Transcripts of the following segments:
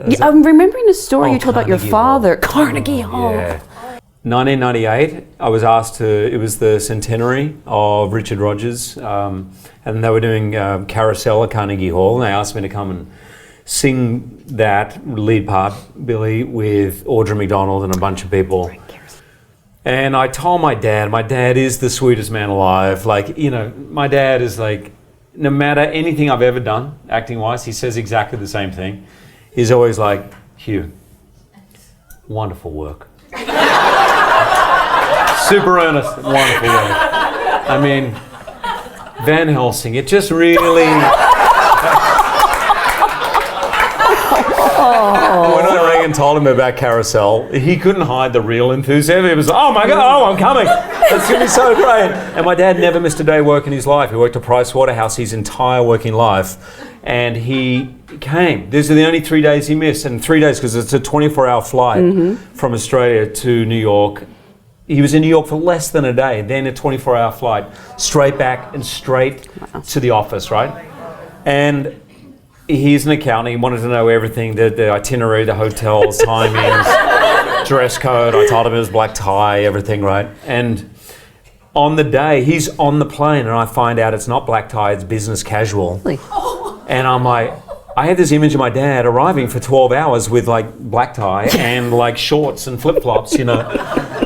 Yeah, I'm remembering a story you told about your Carnegie father, Hall. Carnegie Hall. Yeah. 1998, I was asked to, it was the centenary of Richard Rodgers, and they were doing Carousel at Carnegie Hall, and they asked me to come and sing that lead part, Billy, with Audra McDonald and a bunch of people. And I told my dad is the sweetest man alive. Like, you know, my dad is like, no matter anything I've ever done, acting-wise, he says exactly the same thing. He's always like, Hugh, wonderful work. Super earnest, wonderful work. I mean, Van Helsing, it just really... When I rang and told him about Carousel, he couldn't hide the real enthusiasm. He was like, oh my God, oh, I'm coming. That's going to be so great. And my dad never missed a day of work in his life. He worked at Price Waterhouse his entire working life. And he came. These are the only 3 days he missed. And 3 days, because it's a 24-hour flight from Australia to New York. He was in New York for less than a day, then a 24-hour flight, straight back and straight to the office, right? And he's an accountant. He wanted to know everything, the itinerary, the hotels, timings, dress code. I told him it was black tie, everything, right? And on the day, he's on the plane, and I find out it's not black tie, it's business casual. Really? And I'm like, I had this image of my dad arriving for 12 hours with like black tie and like shorts and flip-flops, you know,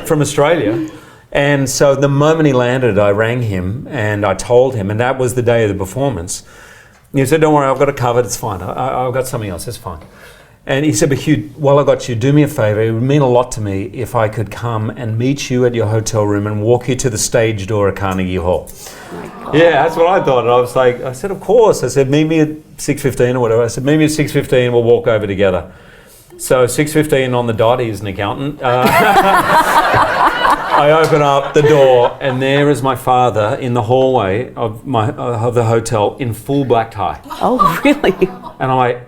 from Australia. And so the moment he landed, I rang him and I told him, and that was the day of the performance. He said, don't worry, I've got it covered, it's fine. I've got something else, it's fine. And he said, but Hugh, while I got you, do me a favor. It would mean a lot to me if I could come and meet you at your hotel room and walk you to the stage door at Carnegie Hall. Yeah, that's what I thought. And I said, of course. I said, meet me at 6:15 or whatever. I said, meet me at 6:15, we'll walk over together. So 6:15 on the dot, he's an accountant. I open up the door and there is my father in the hallway of the hotel in full black tie. Oh, really? And I'm like,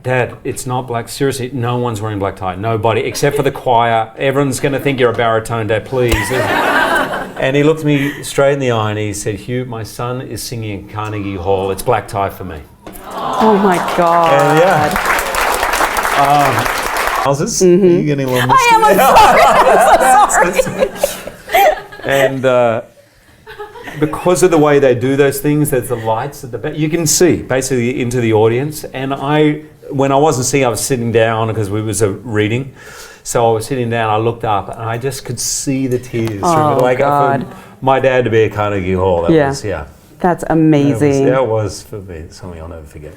Dad, it's not black. Seriously, no one's wearing black tie. Nobody, except for the choir. Everyone's going to think you're a baritone, Dad, please. And he looked me straight in the eye and he said, Hugh, my son is singing at Carnegie Hall. It's black tie for me. Oh my God. And yeah. Houses? Are you getting a little misty? I am, I'm sorry. And because of the way they do those things, there's the lights at the back. You can see basically into the audience. And when I wasn't singing, I was sitting down because we was a reading. So I was sitting down, I looked up and I just could see the tears. God. For my dad to be at Carnegie Hall. That was, That's amazing. That was for me something I'll never forget.